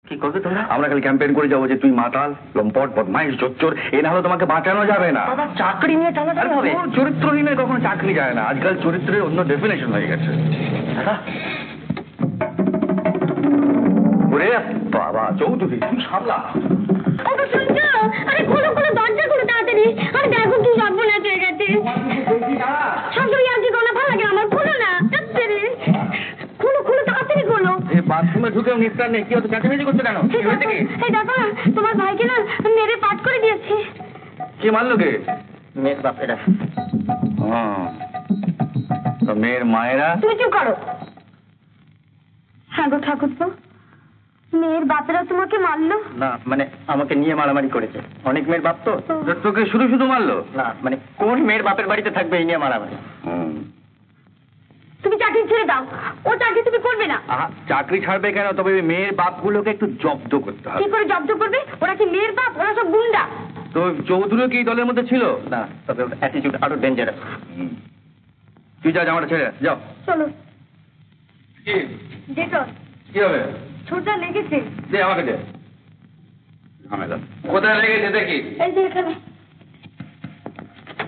কি করবে তোমরা? আমরা খালি ক্যাম্পেইন করে যাবো যে তুই মাতাল, লম্পট, বদমাইশ, জোচ্চোর, এ না হলে তোমাকে বাঁচানো যাবে না। বাবা চাকরি নিয়ে টানাটানি হবে? চরিত্রহীনের কখনো চাকরি যায় না, আজকাল চরিত্রের অন্য ডেফিনেশন হয়ে গেছে। দাদা ওরে বাবা চৌধুরী, তুই সামলা। আরে খোলো খোলো, দরজা খোলো তাড়াতাড়ি। আরে দেখো কি সর্বনাশ হয়ে গেছে। সবসময় আর কি কোনো ভালো লাগে আমার, খোলো না তাড়াতাড়ি। খোলো খোলো তাড়াতাড়ি খোলো। এই বাথরুমে ঢুকেও নিস্তার নেই, কি হতো চাকরি করছে কেন? এই দেখো না, তোমার ভাইকে না মেরে পাট করে দিয়েছে। কি মারলো কে? মেয়ের বাপেরা। তো মেয়ের মায়েরা? তুমি চুপ করো। হ্যাঁ গো ঠাকুরপো, মেয়ের বাপেরা তোমাকে মারলো? না মানে আমাকে নিয়ে মারামারি করেছে। অনেক মেয়ের বাপ তো। তোকে শুধু শুধু মারলো? না মানে কোন মেয়ের বাপের বাড়িতে থাকবে এই নিয়ে মারামারি। তুমি চাকরি ছেড়ে দাও, ও চাকরি তুমি করবে না। চাকরি ছাড়বে কেন? তবে মেয়ের বাপগুলোকে একটু জব্দ করতে হবে। কি করে জব্দ করবে? ওরা কি মেয়ের বাপ? ওরা সব গুন্ডা। তো চৌধুরী কি দলের মধ্যে ছিল? না তবে অ্যাটিটিউড আরো ডেঞ্জারাস। তুই যা, জামাটা ছেড়ে যাও। চলো। কি যেতো কি হবে? ছোটা লেগেছে। দে আমাকে দে। ঝামেলা কোথায় লেগেছে দেখি? এই যে এখানে।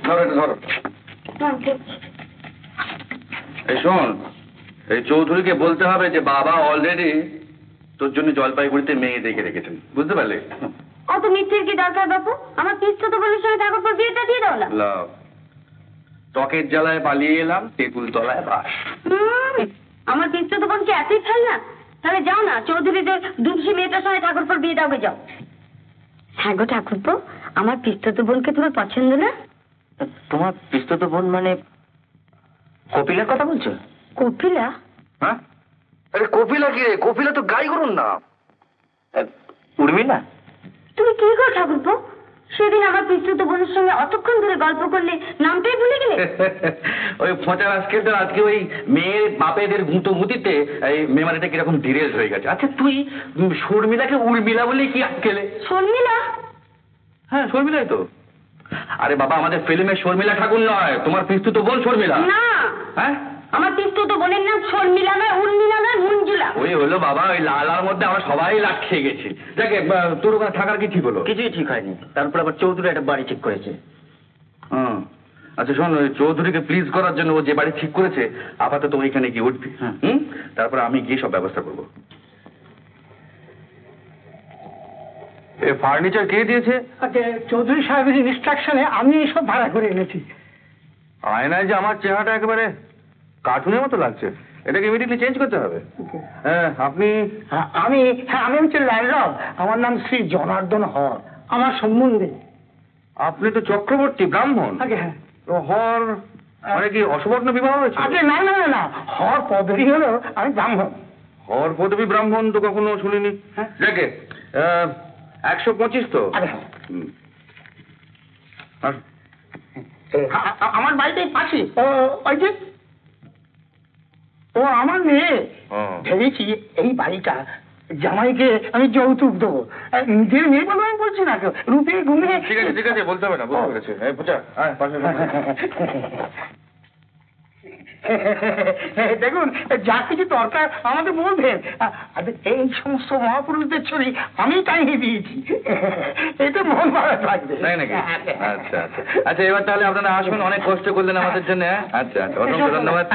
ধরো এটা ধরো। হ্যাঁ, ঠিক। এই শোন, এই চৌধুরীকে বলতে হবে যে বাবা অলরেডি তোর জন্য জলপাইগুড়িতে মেয়ে দেখে রেখেছেন, বুঝতে পারলে? অত মিথ্যের কি দরকার বাপু? আমার পিস্তু তো বলে সঙ্গে ঠাকুর পর বিয়েটা দিয়ে দাও না। লাভ টকের জ্বালায় পালিয়ে এলাম, তেঁতুল তলায় বাস। আমার পিস্তু তো বোনকে এতই ফেল না। তাহলে যাও না, চৌধুরীদের দুমসি মেয়েটার সঙ্গে ঠাকুর পর বিয়ে দাও, যাও। হ্যাঁ গো ঠাকুরপো, আমার পিস্তু বোনকে তোমার পছন্দ না? তোমার পিস্তত বোন মানে কপিলার কথা বলছো? কপিলা? হ্যাঁ, আরে কপিলা কি রে? কপিলা তো গাই গরুর নাম। উর্মিলা? তুমি কি গো ঠাকুরপো, সেদিন আমার পিস্তু বোনের সঙ্গে অতক্ষণ ধরে গল্প করলে নামটাই ভুলে গেলে? ওই ফোঁচার আজকে আজকে ওই মেয়ের বাপেদের গুঁতো গুঁতিতে এই মেমারিটা কিরকম ডিরেজ হয়ে গেছে। আচ্ছা তুই শর্মিলাকে উর্মিলা বলে কি আটকেলে? শর্মিলা? হ্যাঁ শর্মিলাই তো। আরে বাবা, আমাদের ফিল্মের শর্মিলা ঠাকুর নয়, তোমার পিস্তু তো বোন শর্মিলা। না, হ্যাঁ আমার পিস্তু বোনের নাম শর্মিলা নয়, উর্মিলা নয়, মঞ্জুলা। ওই হলো বাবা, ওই লালার মধ্যে আমরা সবাই লাখ খেয়ে গেছি। দেখে তোর ওখানে থাকার কি ঠিক হলো? কিছুই ঠিক হয়নি। তারপর আবার চৌধুরী একটা বাড়ি ঠিক করেছে। আচ্ছা শোন, ওই চৌধুরীকে প্লিজ করার জন্য ও যে বাড়ি ঠিক করেছে আপাতত ওইখানে গিয়ে উঠবি। তারপরে আমি গিয়ে সব ব্যবস্থা করবো। এ ফার্নিচার কে দিয়েছে? আচ্ছা, চৌধুরী সাহেবের ইনস্ট্রাকশনে আমি এইসব ভাড়া করে এনেছি। আয়নায় যে আমার চেহারাটা একেবারে কার্টুনের মতো লাগছে, এটাকে ইমিডিয়েটলি চেঞ্জ করতে হবে। হ্যাঁ আপনি? আমি হচ্ছে ল্যান্ডলর্ড। আমার নাম শ্রী জনার্দন হর। আমার সম্বন্ধে। আপনি তো চক্রবর্তী ব্রাহ্মণ। আগে হ্যাঁ। তো হর মানে কি অসবর্ণ বিবাহ হয়েছে? আগে না না না, হর পদবী হলো আমি ব্রাহ্মণ। হর পদবী ব্রাহ্মণ তো কখনো শুনিনি। দেখে 125 তো। আমার বাড়িতে পাশে ওই যে ও আমার মেয়ে। ভেবেছি এই বাড়িটা জামাইকে আমি যৌতুক দেবো। নিজের মেয়ে বলে আমি বলছি না, রূপে গুণে। ঠিক আছে ঠিক আছে, বলতে হবে না, বুঝতে পেরেছি। দেখুন, যা কিছু দরকার আমাদের বলবেন। এই সমস্ত মহাপুরুষদের ছবি আমি টাইনি দিয়েছি, এতে মন ভালো থাকবে। তাই নাকি? আচ্ছা আচ্ছা আচ্ছা, এবার তাহলে আপনারা আসুন, অনেক কষ্ট করলেন আমাদের জন্য। আচ্ছা আচ্ছা, অসংখ্য ধন্যবাদ।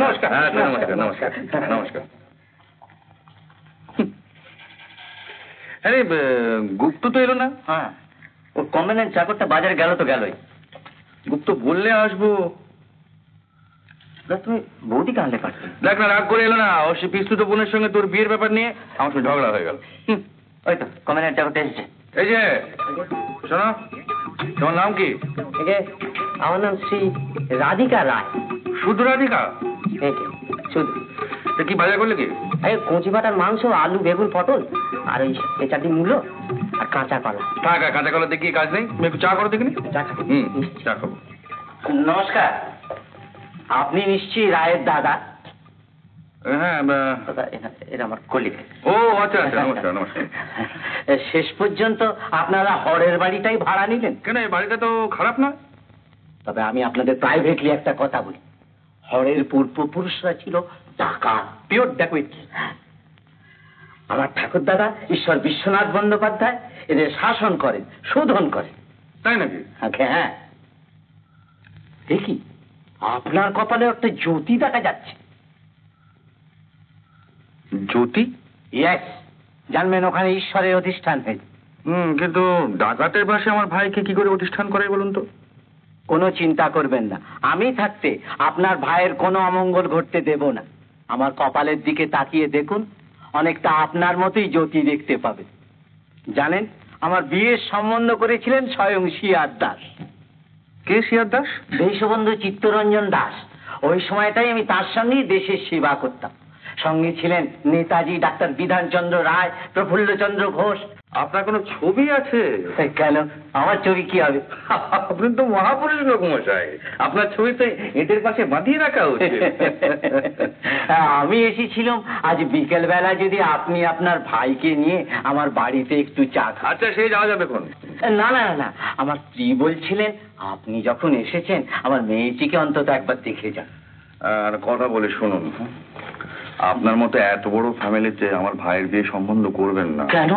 নমস্কার। নমস্কার নমস্কার নমস্কার। আরে গুপ্ত তো এলো না। হ্যাঁ, ওর কমপ্লেনের চাকরটা বাজারে গেল তো গেলই। গুপ্ত বললে আসবো। তুমি বৌদিকে আনলে পারছো। দেখ না, রাগ করে এলো না। ও সে পিস্তুত বোনের সঙ্গে তোর বিয়ের ব্যাপার নিয়ে আমার সঙ্গে ঝগড়া হয়ে গেল। ওই তো কমপ্লেনের চাকরটা এসেছে। এই যে শোনো, তোমার নাম কি? আমার নাম শ্রী রাধিকা রায়। শুধু রাধিকা? শুধু। কি বাজার করলে কি? কচি পাটার মাংস, আলু, বেগুন, পটল, আর ওই 4টি মূলো, আর কাঁচা কলা। থাক, কাঁচা কলা দেখি কাজ নেই। তুমি একটু চা করো দেখিনি? চা খাবো। চা খাবো। নমস্কার, আপনি নিশ্চয়ই রায়ের দাদা? হ্যাঁ, এটা আমার কলিগ। ও আচ্ছা আচ্ছা, নমস্কার নমস্কার। শেষ পর্যন্ত আপনারা হরের বাড়িটাই ভাড়া নিলেন কেন? এই বাড়িটা তো খারাপ নয়। তবে আমি আপনাদের প্রাইভেটলি একটা কথা বলি, হরের পূর্বপুরুষরা ছিল ডাকাত, পিওর ডাকুইট। আমার ঠাকুর দাদা ঈশ্বর বিশ্বনাথ বন্দ্যোপাধ্যায় এদের শাসন করেন, শোধন করেন। তাই নাকি? হ্যাঁ। দেখি আপনার কপালে একটা জ্যোতি দেখা যাচ্ছে। জ্যোতি? ইয়েস, জানবেন ওখানে ঈশ্বরের অধিষ্ঠান হয়েছে। কিন্তু ডাকাতের ভাষে আমার ভাইকে কি করে প্রতিষ্ঠান করে বলুন তো? কোনো চিন্তা করবেন না, আমি থাকতে আপনার ভাইয়ের কোনো অমঙ্গল ঘটতে দেব না। আমার কপালের দিকে তাকিয়ে দেখুন, অনেকটা আপনার মতোই জ্যোতি দেখতে পাবে। জানেন, আমার বিয়ের সম্বন্ধ করেছিলেন স্বয়ং শিয়ার দাস। কে শিয়ার দাস? দেশবন্ধু চিত্তরঞ্জন দাস। ওই সময়টাই আমি তার সঙ্গেই দেশের সেবা করতাম। সঙ্গে ছিলেন নেতাজি ডাক্তার বিধানচন্দ্র রায়, প্রফুল্লচন্দ্র ঘোষ। আপনার কোনো ছবি আছে? কেন, আমার ছবি কি হবে? আপনি তো মহাপুরুষ লোক মশাই, আপনার ছবি তো এদের পাশে বাঁধিয়ে রাখা উচিত। আমি এসেছিলাম আজ বিকেল বেলা, যদি আপনি আপনার ভাইকে নিয়ে আমার বাড়িতে একটু চা খান। আচ্ছা, সেই যাওয়া যাবে কোন? না না না, আমার স্ত্রী বলছিলেন আপনি যখন এসেছেন আমার মেয়েটিকে অন্তত একবার দেখে যান। আর কথা বলে শুনুন, আপনার মতো এত বড় ফ্যামিলিতে আমার ভাইয়ের বিয়ে সম্বন্ধ করবেন না। কেন?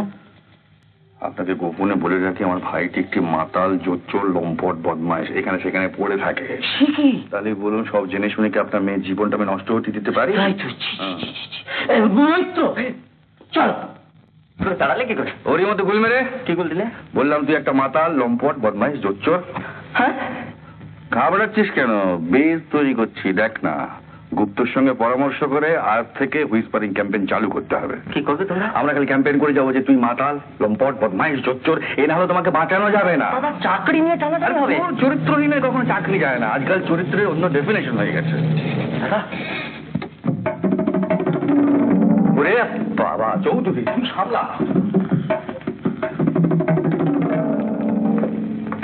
আপনাকে গোপনে বলে রাখি, আমার ভাইটি একটি মাতাল, জোচ্চোর, লম্পট, বদমাইশ, এখানে সেখানে পড়ে থাকে। তাহলে বলুন, সব জেনে শুনে কি আপনার মেয়ের জীবনটা আমি নষ্ট হতে দিতে পারি? চল দাঁড়ালে কি করে? ওরই মতো গুল মেরে কি বল দিলে? বললাম তুই একটা মাতাল, লম্পট, বদমাইশ, জোচ্চোর। হ্যাঁ, ঘাবড়াচ্ছিস কেন? বেজ তৈরি করছি, দেখ না। গুপ্তর সঙ্গে পরামর্শ করে আজ থেকে হুইসপারিং ক্যাম্পেইন চালু করতে হবে। কি করবে তোমরা? আমরা খালি ক্যাম্পেইন করে যাবো যে তুই মাতাল, লম্পট, বদমাইশ, জোচ্চোর। এ না হলে তোমাকে বাঁচানো যাবে না। বাবা, চাকরি নিয়ে টানাটানি হবে? তোর চরিত্রহীনের কখনো চাকরি যায় না। আজকাল চরিত্রের অন্য ডেফিনেশন হয়ে গেছে। দাদা, ওরে বাবা, চৌধুরী তুই সামলা।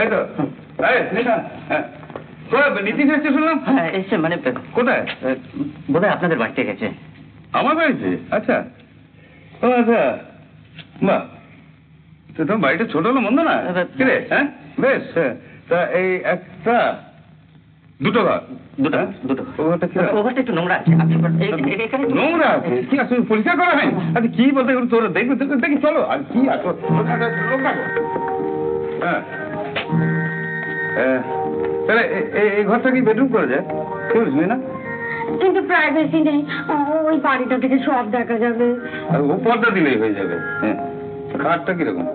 এই তো, এই নিশান, হ্যাঁ নীতিশ এসছে শুনলাম। হ্যাঁ এসছে, মানে কোথায়? বোধহয় আপনাদের বাড়িতে গেছে। আমার বাড়িতে? আচ্ছা, ও আচ্ছা, বাহ, তো তোমার বাড়িটা ছোট হলো মন্দ না রে? হ্যাঁ বেশ। তা এই একটা দুটো ঘর? দুটো হ্যাঁ? দুটো। ও ঘরটা কি? ও ঘরটা একটু নোংরা আছে। আপনি এখানে নোংরা আছে? কি আছে, পরিষ্কার করা হয়নি? আচ্ছা কি বলতে গেলে তোরা দেখবে, দেখি চলো। আর কি আছে লোক থাকো। হ্যাঁ, তাহলে এই ঘরটা কি বেডরুম করে যায়? কি বুঝলি না? কিন্তু প্রাইভেসি নেই, ওই বাড়িটা থেকে সব দেখা যাবে। আর ও পর্দা দিলেই হয়ে যাবে। হ্যাঁ, খাটটা কিরকম?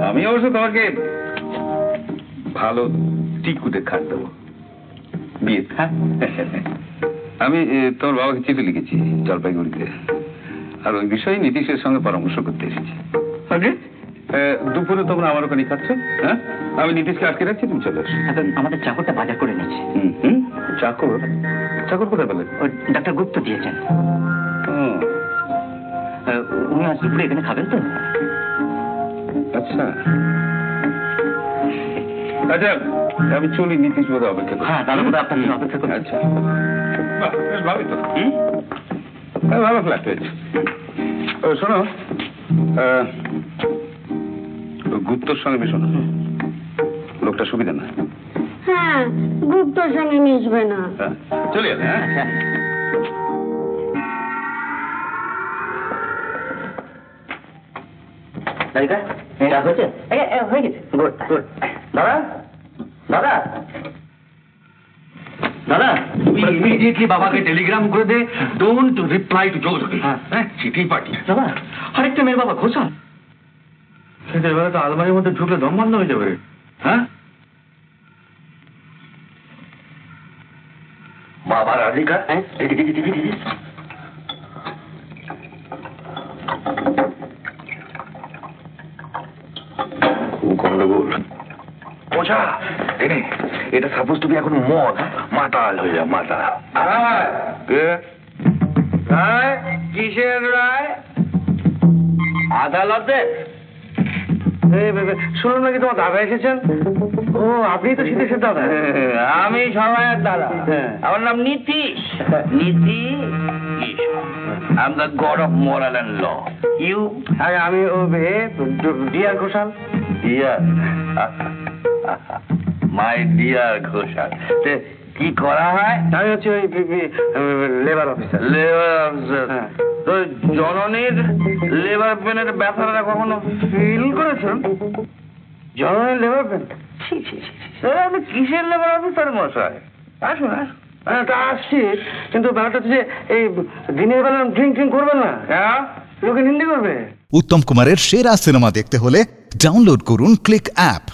আমি অবশ্য তোমাকে ভালো টিকুতে খাট দেবো বিয়ে। হ্যাঁ, আমি তোমার বাবাকে চিঠি লিখেছি জলপাইগুড়িতে, আর ওই বিষয়ে নীতিশের সঙ্গে পরামর্শ করতে এসেছি। দুপুরে তোমরা আমার ওখানে খাচ্ছ। হ্যাঁ, আমি নীতিশকে আটকে রাখছি, তুমি চলে আসো। আমাদের চাকরটা বাজার করে নিয়েছে। চাকর? চাকর কোথায় পেলে? ওই ডাক্তার গুপ্ত দিয়েছেন। ও, উনি আজ দুপুরে এখানে খাবেন তো? আচ্ছা আচ্ছা, আমি চলি, নীতিশ বোধ অপেক্ষা করছি। হ্যাঁ, দাদা বোধহয় আপনার জন্য অপেক্ষা করছে। আচ্ছা, বাহ, বেশ ভালোই তো। ভালো ফ্ল্যাট হয়েছে। শোনো, গুপ্তর সঙ্গে মিশো না, লোকটা সুবিধা না। হ্যাঁ, গুপ্তর সঙ্গে মিশবে না। হ্যাঁ, চলে যাবে। হ্যাঁ, দাদিকা, এটা হয়েছে? হয়ে গেছে। Good good. দাদা, দাদা, দাদা, তুই ইমিডিয়েটলি বাবাকে টেলিগ্রাম করে দে, ডোন্ট রিপ্লাই টু চৌধুরী। হ্যাঁ, চিঠি পাঠিয়ে। দাদা, আরেকটা মেয়ের বাবা ঘোষা। সেটার বেলা তো আলমারির মধ্যে ঢুকলে দম বন্ধ হয়ে যাবে। হ্যাঁ, বাবা রাধিকা, দেখি দেখি দেখি দেখি। গন্ডগোল। ওঝা, এনে এটা সাপোজ তুমি এখন মদ মাতাল হয়ে যা, মাতাল। কে রায়? কিসের রায়? আদালতে। শুনুন নাকি তোমার দাদা এসেছেন? ও, আপনি তো শীতেশের দাদা। আমি সবাইয়ের দাদা। আমার নাম Nitish. Nitish. I am the god of moral and law. You? আমি dear Ghoshal. Dear? My dear Ghoshal. কি করা হয়? আমি হচ্ছে ওই লেবার অফিসার। Labour officer. হ্যাঁ। তো জননীর লেবার পেনের ব্যথাটা কখনো ফিল করেছেন? জনগণের লেবার পেন? আপনি কিসের লেবার অফিসার মশাই? আসুন আসুন। হ্যাঁ, তা আসছি, কিন্তু ব্যাপারটা হচ্ছে যে এই দিনের বেলা ড্রিঙ্ক ট্রিঙ্ক করবেন না, হ্যাঁ, লোকে নিন্দে করবে। উত্তম কুমারের সেরা সিনেমা দেখতে হলে ডাউনলোড করুন ক্লিক অ্যাপ।